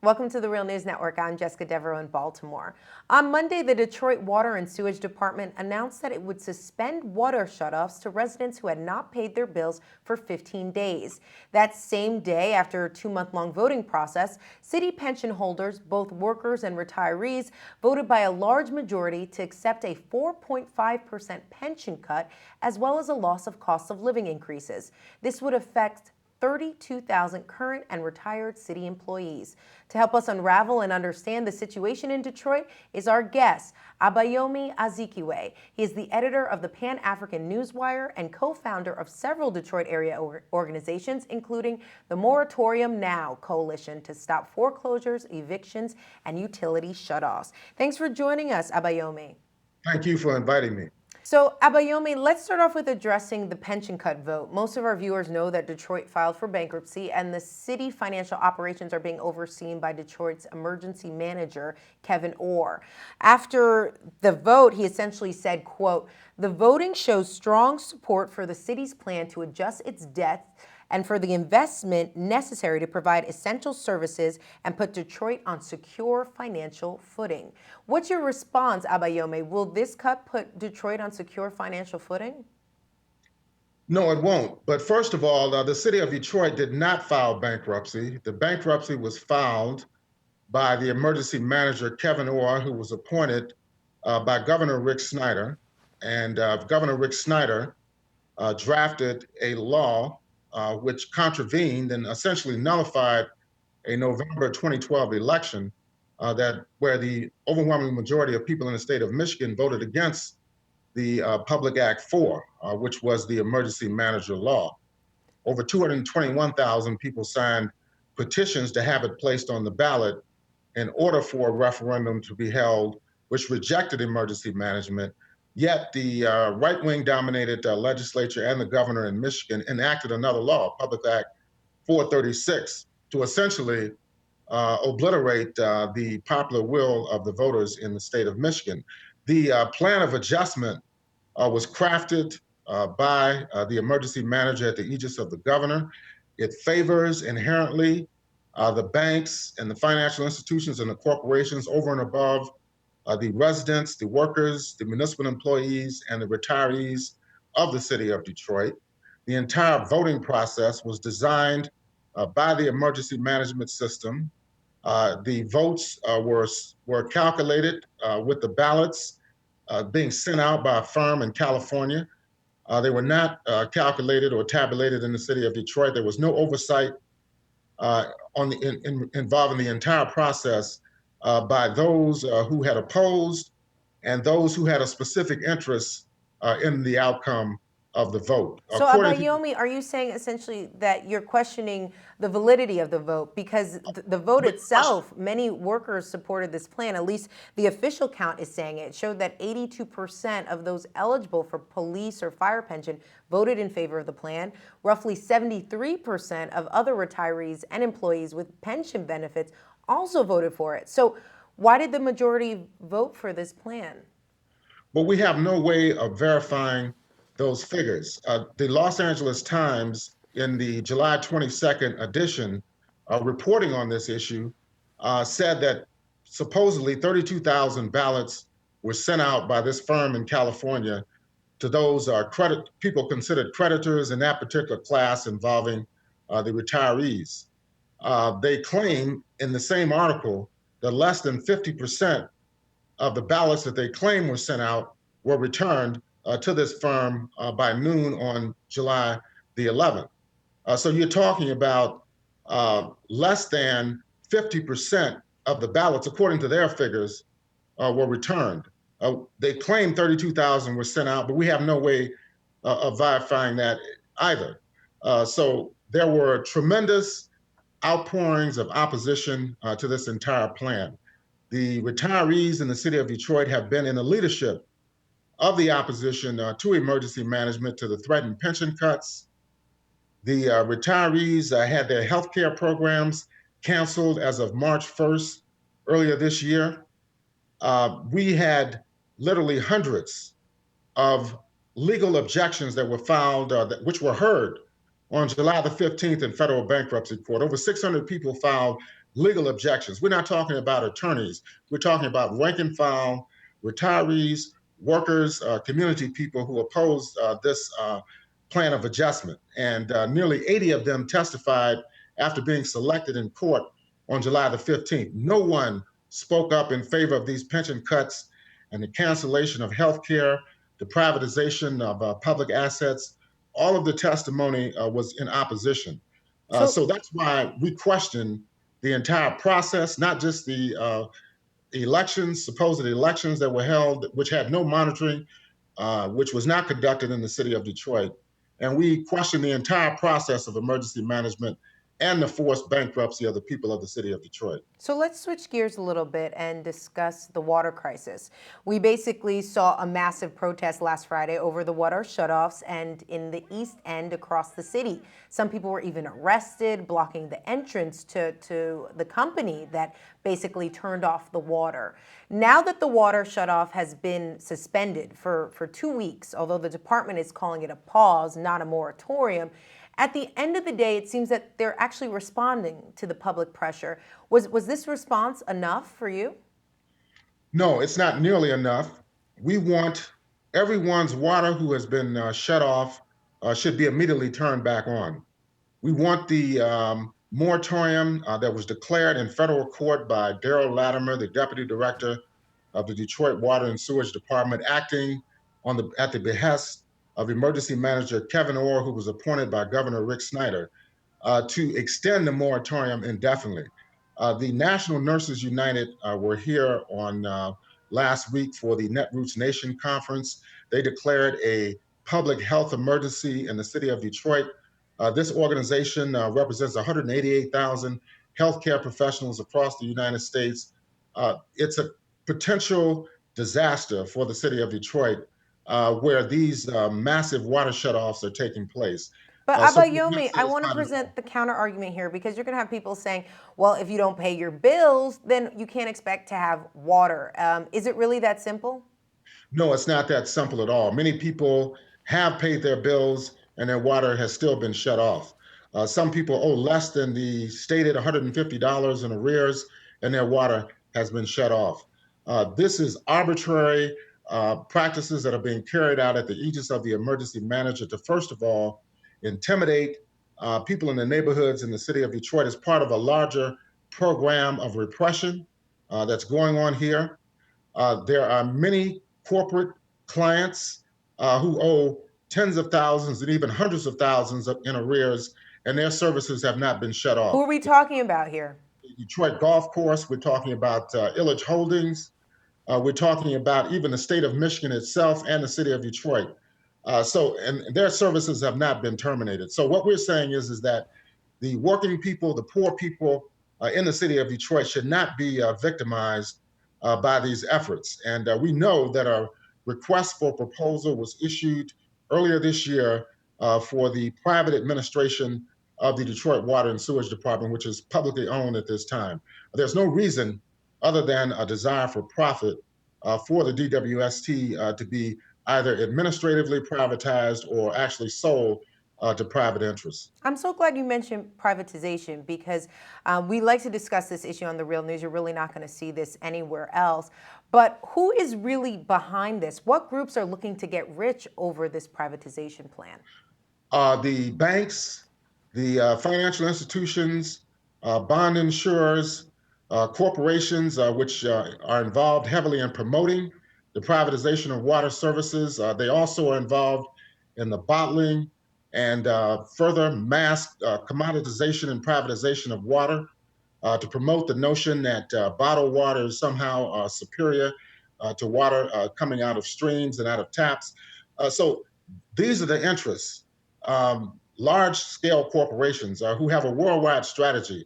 Welcome to the Real News Network. I'm Jessica Devereaux in Baltimore. On Monday, the Detroit Water and Sewage Department announced that it would suspend water shutoffs to residents who had not paid their bills for 15 days. That same day, after a 2-month-long voting process, city pension holders, both workers and retirees, voted by a large majority to accept a 4.5% pension cut, as well as a loss of cost of living increases. This would affect 32,000 current and retired city employees. To help us unravel and understand the situation in Detroit is our guest, Abayomi Azikiwe. He is the editor of the Pan-African Newswire and co-founder of several Detroit area organizations, including the Moratorium Now Coalition to stop foreclosures, evictions, and utility shutoffs. Thanks for joining us, Abayomi. Thank you for inviting me. So, Abayomi, let's start off with addressing the pension cut vote. Most of our viewers know that Detroit filed for bankruptcy and the city financial operations are being overseen by Detroit's emergency manager, Kevin Orr. After the vote, he essentially said, quote, "The voting shows strong support for the city's plan to adjust its debt and for the investment necessary to provide essential services and put Detroit on secure financial footing." What's your response, Abayomi? Will this cut put Detroit on secure financial footing? No, it won't. But first of all, the city of Detroit did not file bankruptcy. The bankruptcy was filed by the emergency manager, Kevin Orr, who was appointed by Governor Rick Snyder. And Governor Rick Snyder drafted a law which contravened and essentially nullified a November 2012 election where the overwhelming majority of people in the state of Michigan voted against the Public Act 4, which was the emergency manager law. Over 221,000 people signed petitions to have it placed on the ballot in order for a referendum to be held, which rejected emergency management. Yet the right-wing dominated legislature and the governor in Michigan enacted another law, Public Act 436, to essentially obliterate the popular will of the voters in the state of Michigan. The plan of adjustment was crafted by the emergency manager at the aegis of the governor. It favors inherently the banks and the financial institutions and the corporations over and above the residents, the workers, the municipal employees, and the retirees of the city of Detroit. The entire voting process was designed by the emergency management system. The votes were calculated with the ballots being sent out by a firm in California. They were not calculated or tabulated in the city of Detroit. There was no oversight involving the entire process by those who had opposed and those who had a specific interest in the outcome of the vote. So, Abayomi, are you saying essentially that you're questioning the validity of the vote? Because the vote itself, many workers supported this plan. At least the official count is saying it showed that 82% of those eligible for police or fire pension voted in favor of the plan. Roughly 73% of other retirees and employees with pension benefits also voted for it. So why did the majority vote for this plan? Well, we have no way of verifying those figures. The Los Angeles Times, in the July 22nd edition, reporting on this issue, said that supposedly 32,000 ballots were sent out by this firm in California to those people considered creditors in that particular class involving the retirees. They claim in the same article that less than 50% of the ballots that they claim were sent out were returned to this firm by noon on July the 11th. So you're talking about less than 50% of the ballots, according to their figures, were returned. They claim 32,000 were sent out, but we have no way of verifying that either. So there were tremendous outpourings of opposition to this entire plan. The retirees in the city of Detroit have been in the leadership of the opposition to emergency management, to the threatened pension cuts. The retirees had their health care programs canceled as of March 1st, earlier this year. We had literally hundreds of legal objections that were filed, which were heard on July the 15th in federal bankruptcy court. Over 600 people filed legal objections. We're not talking about attorneys. We're talking about rank and file, retirees, workers, community people who opposed this plan of adjustment. And nearly 80 of them testified after being selected in court on July the 15th. No one spoke up in favor of these pension cuts and the cancellation of health care, the privatization of public assets. All of the testimony was in opposition. So, So that's why we question the entire process, not just the elections, supposed elections that were held, which had no monitoring, which was not conducted in the city of Detroit. And we question the entire process of emergency management and the forced bankruptcy of the people of the city of Detroit. So let's switch gears a little bit and discuss the water crisis. We basically saw a massive protest last Friday over the water shutoffs and in the East End across the city. Some people were even arrested, blocking the entrance to the company that basically turned off the water. Now that the water shutoff has been suspended for 2 weeks, although the department is calling it a pause, not a moratorium, at the end of the day, it seems that they're actually responding to the public pressure. Was this response enough for you? No, it's not nearly enough. We want everyone's water who has been shut off should be immediately turned back on. We want the moratorium that was declared in federal court by Daryl Latimer, the deputy director of the Detroit Water and Sewage Department, acting at the behest of emergency manager Kevin Orr, who was appointed by Governor Rick Snyder, to extend the moratorium indefinitely. The National Nurses United were here on last week for the Netroots Nation conference. They declared a public health emergency in the city of Detroit. This organization represents 188,000 healthcare professionals across the United States. It's a potential disaster for the city of Detroit where these massive water shutoffs are taking place. But So we're not Abayomi, I want to satisfied at present all. the counter argument here because you're going to have people saying, well, if you don't pay your bills, then you can't expect to have water. Is it really that simple? No, it's not that simple at all. Many people have paid their bills and their water has still been shut off. Some people owe less than the stated $150 in arrears and their water has been shut off. This is arbitrary practices that are being carried out at the aegis of the emergency manager to, first of all, intimidate people in the neighborhoods in the city of Detroit as part of a larger program of repression that's going on here. There are many corporate clients who owe tens of thousands and even hundreds of thousands in arrears, and their services have not been shut Who off. are we talking about here? The Detroit Golf Course, we're talking about Illich Holdings, we're talking about even the state of Michigan itself and the city of Detroit. And their services have not been terminated. So what we're saying is that the working people, the poor people in the city of Detroit should not be victimized by these efforts. And we know that a request for proposal was issued earlier this year for the private administration of the Detroit Water and Sewage Department, which is publicly owned at this time. There's no reason other than a desire for profit for the DWST to be either administratively privatized or actually sold to private interests. I'm so glad you mentioned privatization because we like to discuss this issue on the Real News. You're really not going to see this anywhere else. But who is really behind this? What groups are looking to get rich over this privatization plan? The banks, the financial institutions, bond insurers, corporations, which are involved heavily in promoting the privatization of water services. They also are involved in the bottling and further mass commoditization and privatization of water to promote the notion that bottled water is somehow superior to water coming out of streams and out of taps. So these are the interests. Large scale corporations who have a worldwide strategy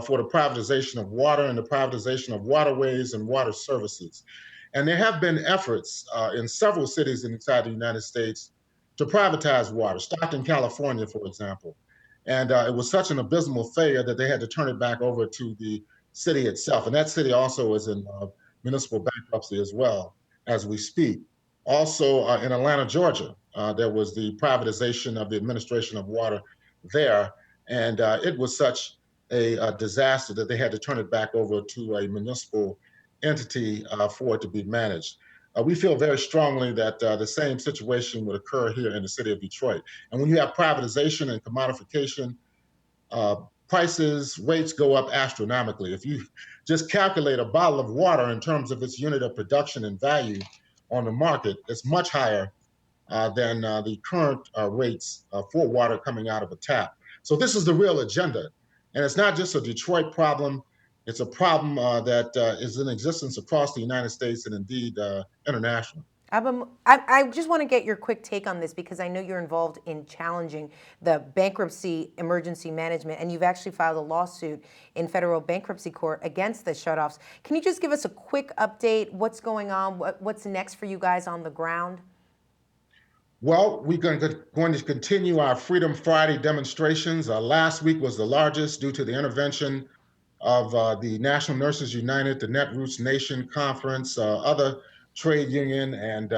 for the privatization of water and the privatization of waterways and water services. And there have been efforts in several cities inside the United States to privatize water, Stockton, California, for example. And it was such an abysmal failure that they had to turn it back over to the city itself. And that city also is in municipal bankruptcy as well as we speak. Also in Atlanta, Georgia, there was the privatization of the administration of water there. And it was such a disaster that they had to turn it back over to a municipal entity for it to be managed. We feel very strongly that the same situation would occur here in the city of Detroit. And when you have privatization and commodification, uh, prices, rates go up astronomically. If you just calculate a bottle of water in terms of its unit of production and value on the market, it's much higher than the current rates for water coming out of a tap. So this is the real agenda. And it's not just a Detroit problem. It's a problem that is in existence across the United States and indeed internationally. I just want to get your quick take on this because I know you're involved in challenging the bankruptcy emergency management, and you've actually filed a lawsuit in federal bankruptcy court against the shutoffs. Can you just give us a quick update? What's going on? What's next for you guys on the ground? Well, we're going to continue our Freedom Friday demonstrations. Last week was the largest due to the intervention of the National Nurses United, the Netroots Nation Conference, other trade union and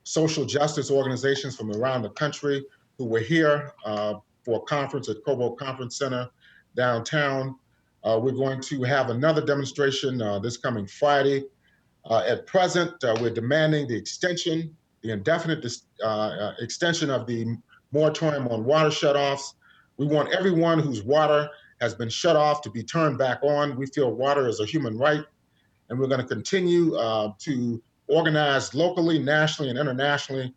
social justice organizations from around the country who were here for a conference at Cobo Conference Center downtown. We're going to have another demonstration this coming Friday. At present, we're demanding the indefinite extension of the moratorium on water shutoffs. We want everyone whose water has been shut off to be turned back on. We feel water is a human right, and we're going to continue to organize locally, nationally, and internationally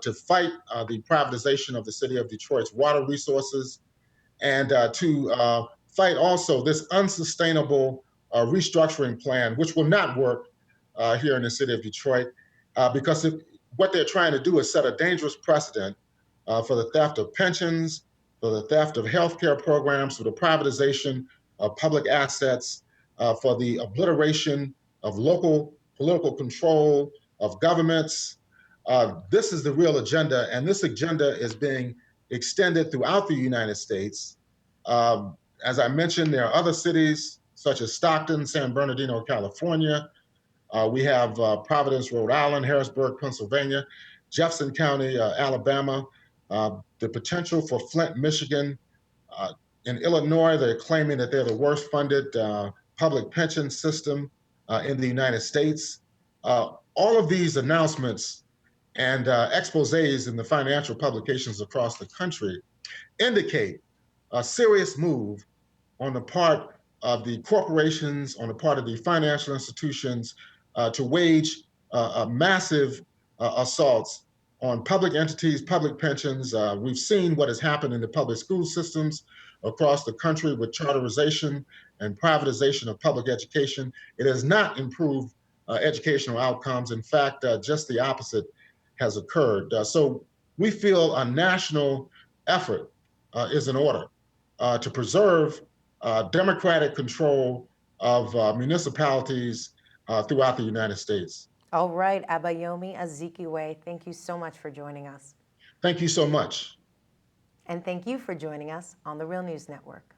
to fight the privatization of the city of Detroit's water resources and to fight also this unsustainable restructuring plan, which will not work here in the city of Detroit, because what they're trying to do is set a dangerous precedent for the theft of pensions, for the theft of healthcare programs, for the privatization of public assets, for the obliteration of local political control of governments. This is the real agenda, and this agenda is being extended throughout the United States. As I mentioned, there are other cities such as Stockton, San Bernardino, California. We have Providence, Rhode Island, Harrisburg, Pennsylvania, Jefferson County, Alabama, the potential for Flint, Michigan. In Illinois, they're claiming that they're the worst funded public pension system in the United States. All of these announcements and exposés in the financial publications across the country indicate a serious move on the part of the corporations, on the part of the financial institutions, to wage massive assaults on public entities, public pensions. We've seen what has happened in the public school systems across the country with charterization and privatization of public education. It has not improved educational outcomes. In fact, just the opposite has occurred. So we feel a national effort is in order to preserve democratic control of municipalities throughout the United States. All right, Abayomi Azikiwe, thank you so much for joining us. Thank you so much. And thank you for joining us on the Real News Network.